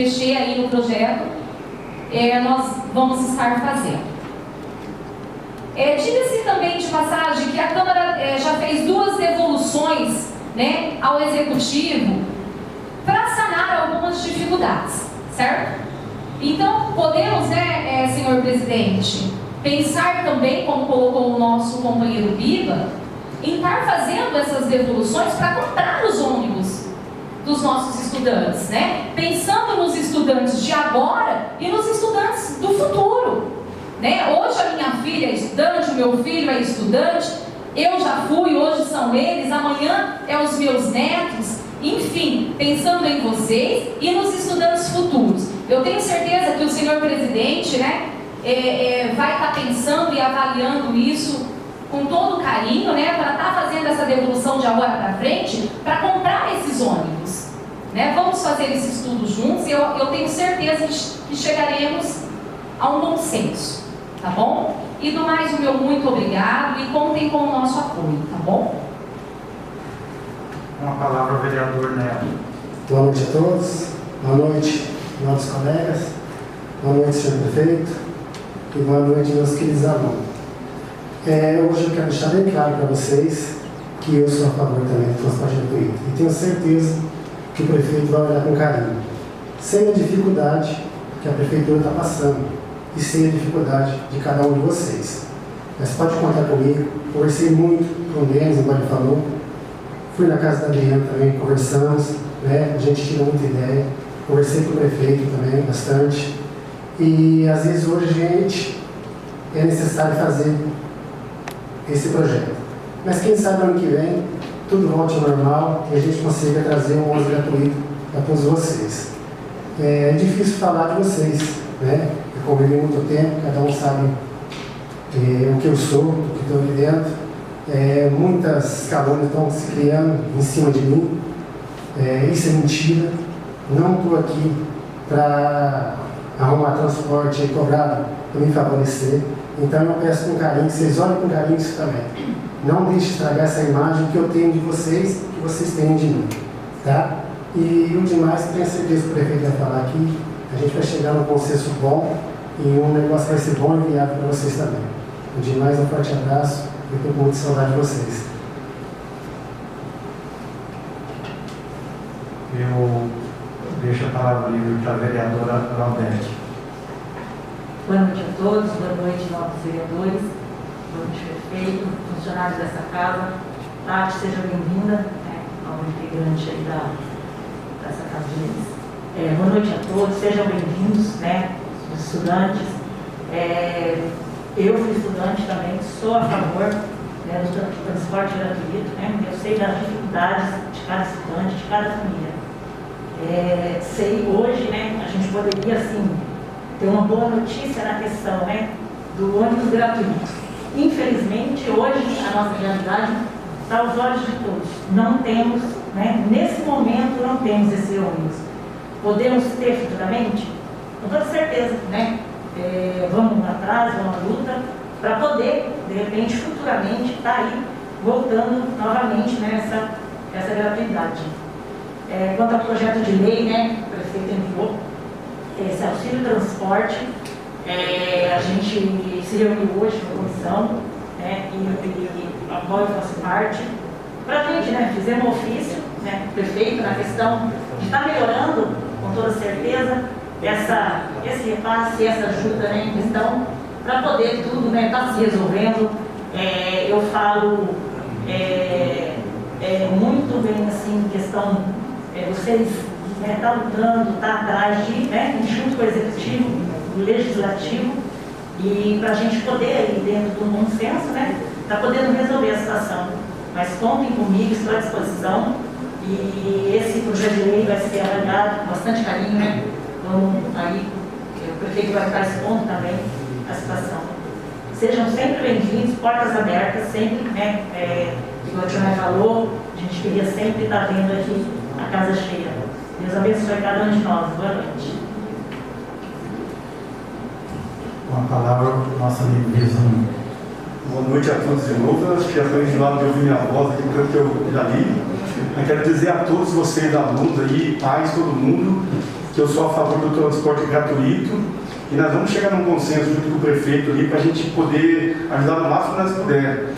mexer aí no projeto, nós vamos estar fazendo. Diga-se também de passagem que a Câmara já fez 2 devoluções, né, ao Executivo para sanar algumas dificuldades, certo? Então, podemos, né, senhor presidente, pensar também, como colocou o nosso companheiro Biba, em estar fazendo essas devoluções para comprar os ônibus dos nossos estudantes, né? Pensando nos estudantes de agora e nos estudantes do futuro, né? Hoje a minha filha é estudante, o meu filho é estudante, eu já fui, hoje são eles, amanhã é os meus netos, enfim, pensando em vocês e nos estudantes futuros. Eu tenho certeza que o senhor presidente, né, vai estar pensando e avaliando isso com todo carinho, né, para estar fazendo essa devolução de agora para frente, para comprar esses ônibus, né? Vamos fazer esse estudo juntos e eu tenho certeza que chegaremos a um bom senso, tá bom? E do mais, o meu muito obrigado e contem com o nosso apoio, tá bom? Uma palavra ao vereador Nelo. Boa noite a todos, boa noite, nossos colegas, boa noite, senhor prefeito, e boa noite, meus queridos alunos. Hoje eu quero deixar bem claro para vocês que eu sou a favor também do transporte gratuito. E tenho certeza que o prefeito vai olhar com carinho, sem a dificuldade que a prefeitura está passando e sem a dificuldade de cada um de vocês. Mas pode contar comigo, conversei muito com o Denis, igual ele falou, fui na casa da Adriana também, conversamos, né? A gente tirou muita ideia, conversei com o prefeito também bastante, e às vezes hoje a gente é necessário fazer esse projeto. Mas quem sabe ano que vem tudo volte ao normal e a gente consiga trazer um ônibus gratuito para todos vocês. É difícil falar de vocês, né? Eu convivi muito tempo, cada um sabe o que eu sou, o que estou aqui dentro. Muitas calúnias estão se criando em cima de mim. Isso é mentira. Não estou aqui para arrumar transporte cobrado para me favorecer. Então eu peço com carinho, que vocês olhem com carinho isso também. Não deixe estragar essa imagem que eu tenho de vocês, que vocês têm de mim, tá? E o demais, tenho certeza que o prefeito vai falar aqui, a gente vai chegar num consenso bom e um negócio vai ser bom e viável para vocês também. O demais, um forte abraço, eu estou com muita saudade de vocês. Eu deixo a palavra livre para a vereadora Laudete. Boa noite a todos, boa noite, novos vereadores, boa noite, prefeito, funcionários dessa casa. Tati, seja bem-vinda, né, ao integrante aí dessa casa deles. Boa noite a todos, sejam bem-vindos, né, os estudantes. Eu fui estudante também, sou a favor, né, do transporte gratuito, né, eu sei das dificuldades de cada estudante, de cada família. Sei hoje, né, a gente poderia, assim, ter uma boa notícia na questão, né, do ônibus gratuito. Infelizmente, hoje, a nossa realidade está aos olhos de todos. Não temos, né, nesse momento, não temos esse ônibus. Podemos ter futuramente? Com toda certeza, né? Vamos atrás, vamos à luta, para poder, de repente, futuramente, estar aí, voltando novamente, né, essa gratuidade. Quanto ao projeto de lei, né, o prefeito enviou, esse auxílio transporte, a gente se reuniu hoje na comissão, né, e a qual eu faço parte, para a gente, né, fizemos um ofício, né, prefeito, na questão de estar melhorando, com toda certeza, esse repasse, essa ajuda, né, em questão, para poder tudo, né, estar se resolvendo. Eu falo muito bem, assim, questão, vocês está lutando, está atrás de, né, junto com o executivo, o legislativo, e para a gente poder, aí, dentro do bom senso, né, está podendo resolver a situação. Mas contem comigo, estou à disposição, e esse projeto de lei vai ser avaliado com bastante carinho, né? Vamos aí, o prefeito vai estar expondo também a situação. Sejam sempre bem-vindos, portas abertas, sempre, né, igual o Tionai falou, a gente queria sempre estar vendo aqui a casa cheia. Deus abençoe cada um de nós. Boa noite. Uma palavra para o nosso amigo Guilherme. Boa noite a todos de novo. Eu acho que já estou enjoado de ouvir minha voz aqui, porque eu já li. Eu quero dizer a todos vocês, alunos aí, pais, todo mundo, que eu sou a favor do transporte gratuito e nós vamos chegar num consenso junto com o prefeito ali para a gente poder ajudar no máximo que nós puder.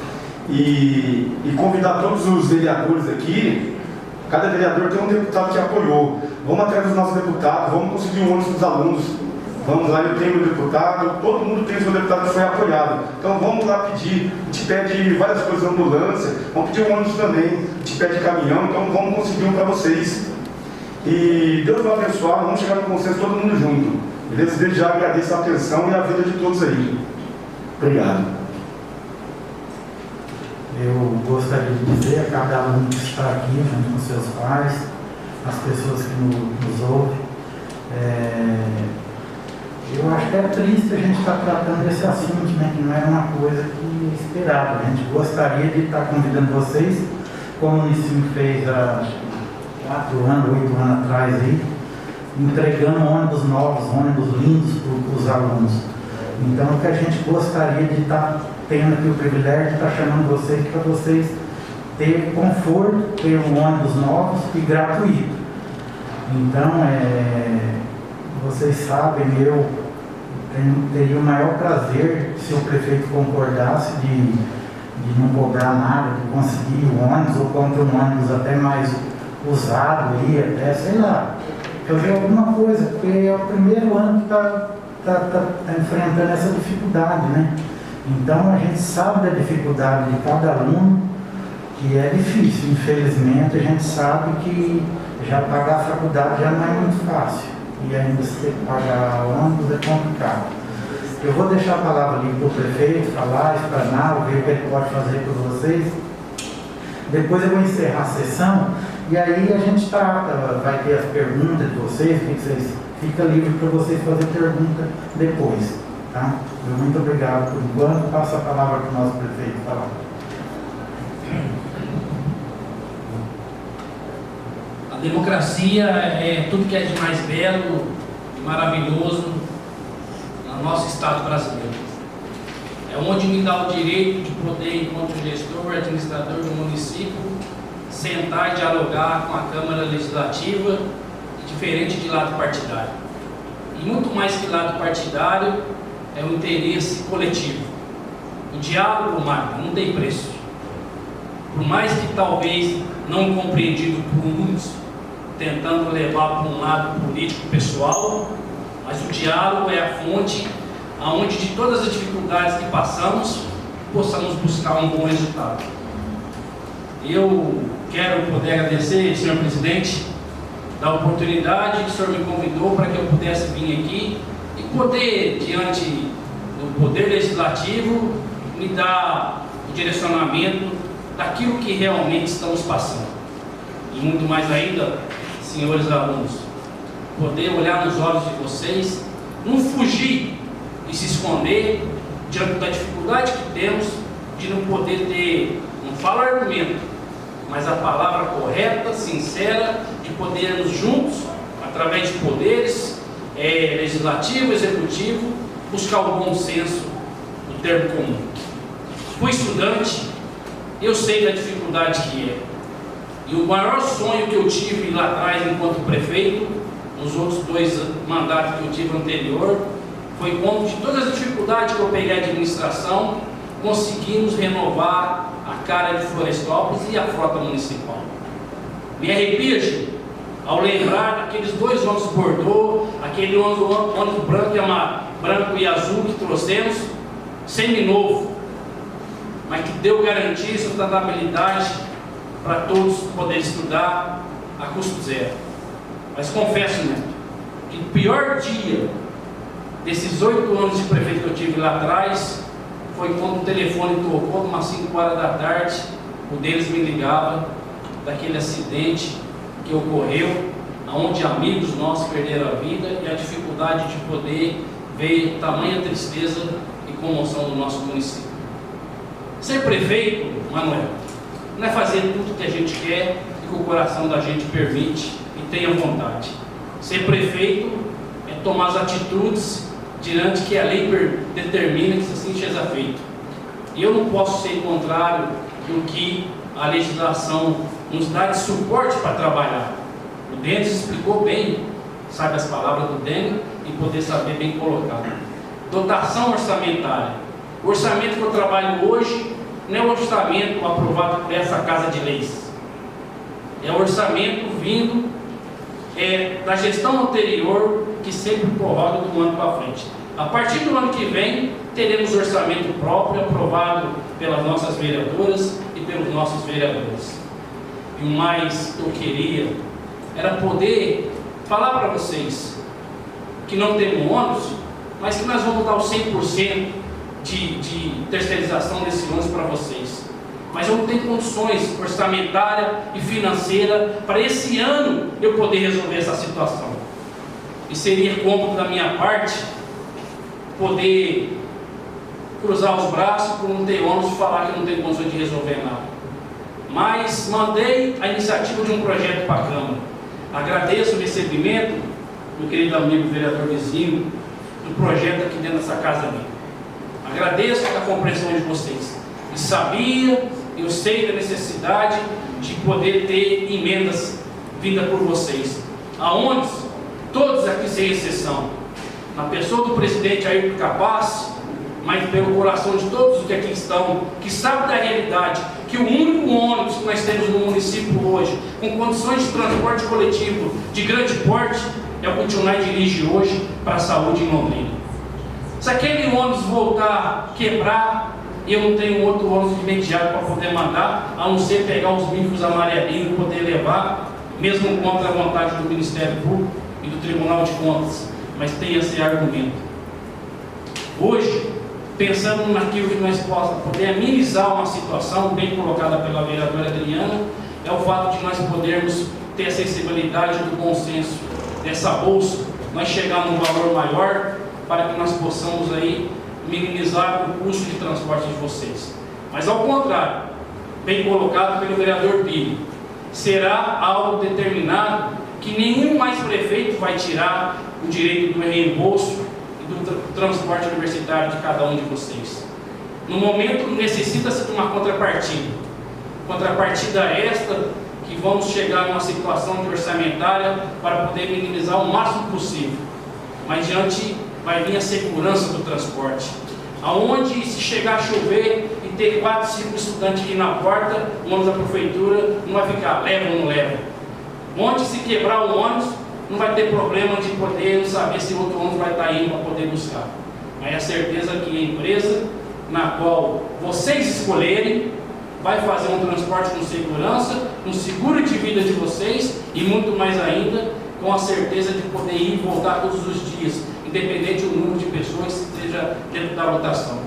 E convidar todos os vereadores aqui. Cada vereador tem um deputado que apoiou. Vamos atrás dos nossos deputados, vamos conseguir um ônibus dos alunos. Vamos lá, eu tenho meu deputado, todo mundo tem seu deputado que foi apoiado. Então vamos lá pedir, a gente pede várias coisas, ambulância, vamos pedir um ônibus também, a gente pede caminhão, então vamos conseguir um para vocês. E Deus vai abençoar, vamos chegar no consenso todo mundo junto. Beleza? Desde já agradeço a atenção e a vida de todos aí. Obrigado. Eu gostaria de dizer a cada aluno que está aqui, junto com seus pais, as pessoas que nos ouvem, eu acho que é triste a gente estar tratando desse assunto, né, que não era uma coisa que esperava. A gente gostaria de estar convidando vocês, como o Nicim fez há 8 anos atrás, aí, entregando ônibus novos, ônibus lindos para os alunos. Então, o que a gente gostaria de estar tendo aqui o privilégio de estar chamando vocês para vocês terem conforto, ter ônibus novos e gratuito. Então, vocês sabem, eu teria o maior prazer se o prefeito concordasse de não cobrar nada, de conseguir o ônibus ou comprar um ônibus até mais usado aí, até, sei lá, fazer alguma coisa, porque é o primeiro ano que está enfrentando essa dificuldade, né? Então a gente sabe da dificuldade de cada aluno, que é difícil, infelizmente a gente sabe que já pagar a faculdade já não é muito fácil, e ainda se ter que pagar ônibus é complicado. Eu vou deixar a palavra ali para o prefeito falar, explanar, ver o que ele pode fazer por vocês. Depois eu vou encerrar a sessão e aí a gente vai ter as perguntas de vocês, fica livre para vocês fazer pergunta depois. Tá? Muito obrigado por enquanto. Passo a palavra para o nosso prefeito falar. A democracia é tudo que é de mais belo e maravilhoso no nosso Estado brasileiro. É onde me dá o direito de poder, enquanto gestor, administrador do município, sentar e dialogar com a Câmara Legislativa, diferente de lado partidário. E muito mais que lado partidário, é o interesse coletivo. O diálogo, Marta, não tem preço. Por mais que talvez não compreendido por muitos, tentando levar para um lado político pessoal, mas o diálogo é a fonte aonde de todas as dificuldades que passamos, possamos buscar um bom resultado. Eu quero poder agradecer, senhor presidente, da oportunidade que o senhor me convidou para que eu pudesse vir aqui e poder, diante do Poder Legislativo, me dar o direcionamento daquilo que realmente estamos passando. E muito mais ainda, senhores alunos, poder olhar nos olhos de vocês, não fugir e se esconder diante da dificuldade que temos de não poder ter, não falo argumento, mas a palavra correta, sincera, de podermos juntos, através de poderes legislativo, executivo, buscar o bom senso do termo comum. Fui estudante, eu sei da dificuldade que é. E o maior sonho que eu tive lá atrás, enquanto prefeito, nos outros 2 mandatos que eu tive anterior, foi quando, de todas as dificuldades que eu peguei a administração, conseguimos renovar a cara de Florestópolis e a frota municipal. Me arrepia, Gil, ao lembrar daqueles 2 ônibus Bordeaux, aquele ônibus branco e azul que trouxemos, seminovo, mas que deu garantia e sustentabilidade para todos poderem estudar a custo zero. Mas confesso, Neto, que o pior dia desses 8 anos de prefeito que eu tive lá atrás foi quando o telefone tocou, umas 5 horas da tarde, o deles me ligava daquele acidente que ocorreu, onde amigos nossos perderam a vida, e a dificuldade de poder ver tamanha tristeza e comoção do nosso município. Ser prefeito, Manuel, não é fazer tudo que a gente quer e que o coração da gente permite e tenha vontade. Ser prefeito é tomar as atitudes diante que a lei determina que assim seja feito. E eu não posso ser contrário do que a legislação nos dá de suporte para trabalhar. O Dennis explicou bem, sabe as palavras do Dênio e poder saber bem colocar. Dotação orçamentária. O orçamento que eu trabalho hoje não é o orçamento aprovado por essa Casa de Leis. É o orçamento vindo da gestão anterior, que sempre prorroga do ano para frente. A partir do ano que vem, teremos orçamento próprio aprovado pelas nossas vereadoras e pelos nossos vereadores. E o mais eu queria era poder falar para vocês que não temos ônus, mas que nós vamos dar o 100% de terceirização desse ônus para vocês. Mas eu não tenho condições orçamentária e financeira para esse ano eu poder resolver essa situação. E seria cômodo da minha parte poder cruzar os braços por não ter ônus e falar que não tem condições de resolver nada. Mas mandei a iniciativa de um projeto para a Câmara. Agradeço o recebimento, meu querido amigo vereador vizinho, do projeto aqui dentro dessa casa minha. Agradeço a compreensão de vocês. E sabia, eu sei da necessidade de poder ter emendas vindas por vocês. Aonde todos aqui sem exceção, na pessoa do presidente Ayrton Capaz, mas pelo coração de todos os que aqui estão, que sabem da realidade, que o único ônibus que nós temos no município hoje, com condições de transporte coletivo de grande porte, é o que o Tionai dirige hoje para a saúde em Londrina. Se aquele ônibus voltar a quebrar, eu não tenho outro ônibus imediato para poder mandar, a não ser pegar os micros amarelinhos e poder levar, mesmo contra a vontade do Ministério Público e do Tribunal de Contas. Mas tem esse argumento. Hoje, pensando naquilo que nós possamos poder amenizar uma situação bem colocada pela vereadora Adriana, é o fato de nós podermos ter a sensibilidade do bom senso dessa bolsa, nós chegar num valor maior, para que nós possamos aí minimizar o custo de transporte de vocês. Mas ao contrário, bem colocado pelo vereador Pires, será algo determinado que nenhum mais prefeito vai tirar o direito do reembolso e do transporte universitário de cada um de vocês. No momento, necessita-se de uma contrapartida. Contrapartida esta, que vamos chegar numa situação de orçamentária para poder minimizar o máximo possível. Mas diante vai vir a segurança do transporte. Aonde, se chegar a chover e ter 4, 5 estudantes aqui na porta, o ônibus da prefeitura não vai ficar, leva ou não leva. Onde, se quebrar o ônibus, não vai ter problema de poder saber se outro ônibus vai estar indo para poder buscar. Mas a certeza que a empresa na qual vocês escolherem vai fazer um transporte com segurança, com seguro de vida de vocês e muito mais ainda, com a certeza de poder ir e voltar todos os dias, independente do número de pessoas que esteja dentro da lotação.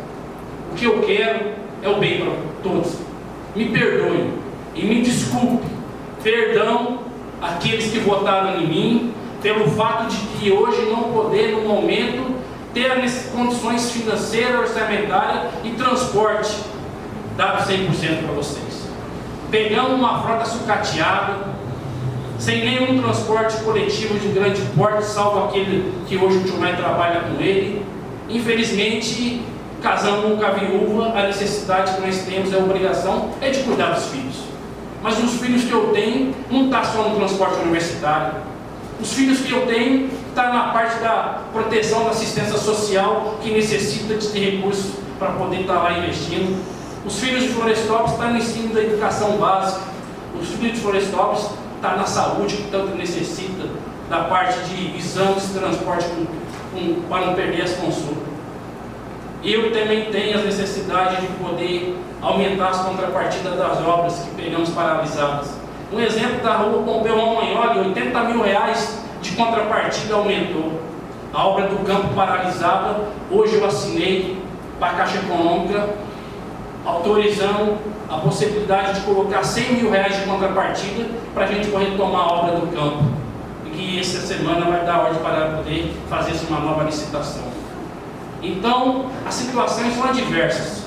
O que eu quero é o bem para todos. Me perdoem e me desculpe. Perdão aqueles que votaram em mim, pelo fato de que hoje não poder, no momento, ter as condições financeiras, orçamentárias e transporte dado 100% para vocês. Pegamos uma frota sucateada, sem nenhum transporte coletivo de grande porte, salvo aquele que hoje o Tionai trabalha com ele. Infelizmente, casamos com a viúva, a necessidade que nós temos, a obrigação é de cuidar dos filhos. Mas os filhos que eu tenho não está só no transporte universitário. Os filhos que eu tenho está na parte da proteção da assistência social, que necessita de ter recursos para poder estar lá investindo. Os filhos de Florestópolis estão no ensino da educação básica. Os filhos de Florestópolis estão na saúde, que tanto necessita da parte de exames, transporte para não perder as consultas. Eu também tenho as necessidades de poder aumentar as contrapartidas das obras que pegamos paralisadas. Um exemplo da rua Pompeu Romagnoli, R$80 mil de contrapartida aumentou. A obra do campo paralisada, hoje eu assinei para a Caixa Econômica, autorizando a possibilidade de colocar R$100 mil de contrapartida para a gente poder retomar a obra do campo. E que essa semana vai dar ordem para poder fazer uma nova licitação. Então, as situações são adversas.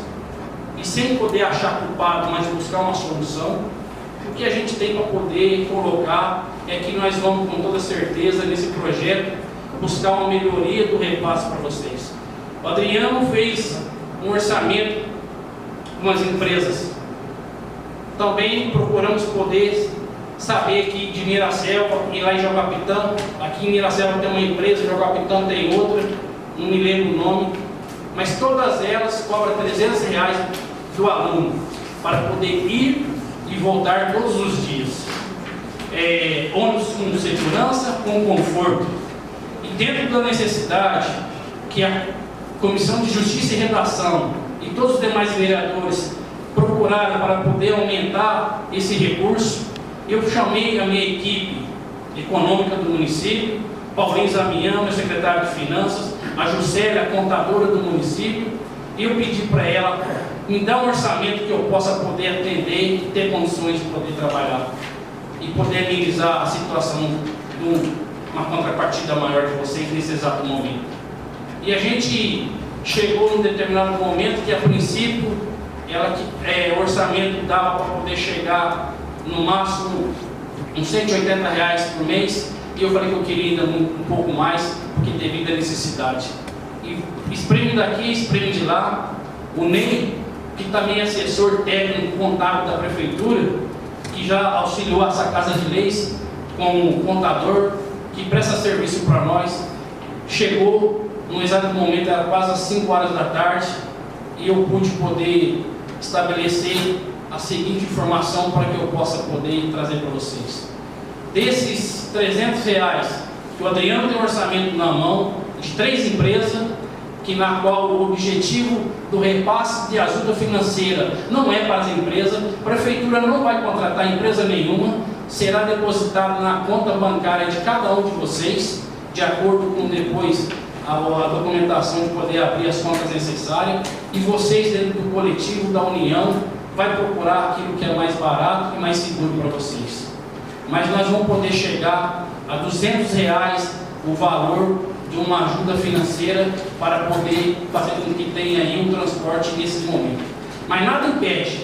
E sem poder achar culpado, mas buscar uma solução, o que a gente tem para poder colocar é que nós vamos, com toda certeza, nesse projeto, buscar uma melhoria do repasse para vocês. O Adriano fez um orçamento com as empresas. Também procuramos poder saber que de Miraselva, ir lá em Jaguapitã, aqui em Miraselva tem uma empresa, Jaguapitã tem outra, não me lembro o nome, mas todas elas cobram R$300 do aluno para poder ir e voltar todos os dias. Ônibus com segurança, com conforto. E dentro da necessidade que a Comissão de Justiça e Redação e todos os demais vereadores procuraram para poder aumentar esse recurso, eu chamei a minha equipe econômica do município, Paulinho Zamião, meu secretário de Finanças, a Juscelia, a contadora do município, e eu pedi para ela me dar um orçamento que eu possa poder atender e ter condições de poder trabalhar e poder amenizar a situação de uma contrapartida maior de vocês nesse exato momento. E a gente chegou num determinado momento que, a princípio, o orçamento dava para poder chegar no máximo uns R$180 por mês, e eu falei que eu queria ainda um pouco mais, porque devido à necessidade. E espreme daqui, espreme de lá. O Ney, que também é assessor técnico contábil da prefeitura, que já auxiliou essa Casa de Leis como contador, que presta serviço para nós, chegou no exato momento, era quase às 5 horas da tarde, e eu pude poder estabelecer a seguinte informação para que eu possa poder trazer para vocês. Desses R$300, que o Adriano tem um orçamento na mão de 3 empresas, na qual o objetivo do repasse de ajuda financeira não é para as empresas, a prefeitura não vai contratar empresa nenhuma, será depositado na conta bancária de cada um de vocês, de acordo com depois a documentação de poder abrir as contas necessárias, e vocês dentro do coletivo da União vai procurar aquilo que é mais barato e mais seguro para vocês. Mas nós vamos poder chegar a R$200 o valor de uma ajuda financeira para poder fazer com que tenha aí um transporte nesse momento. Mas nada impede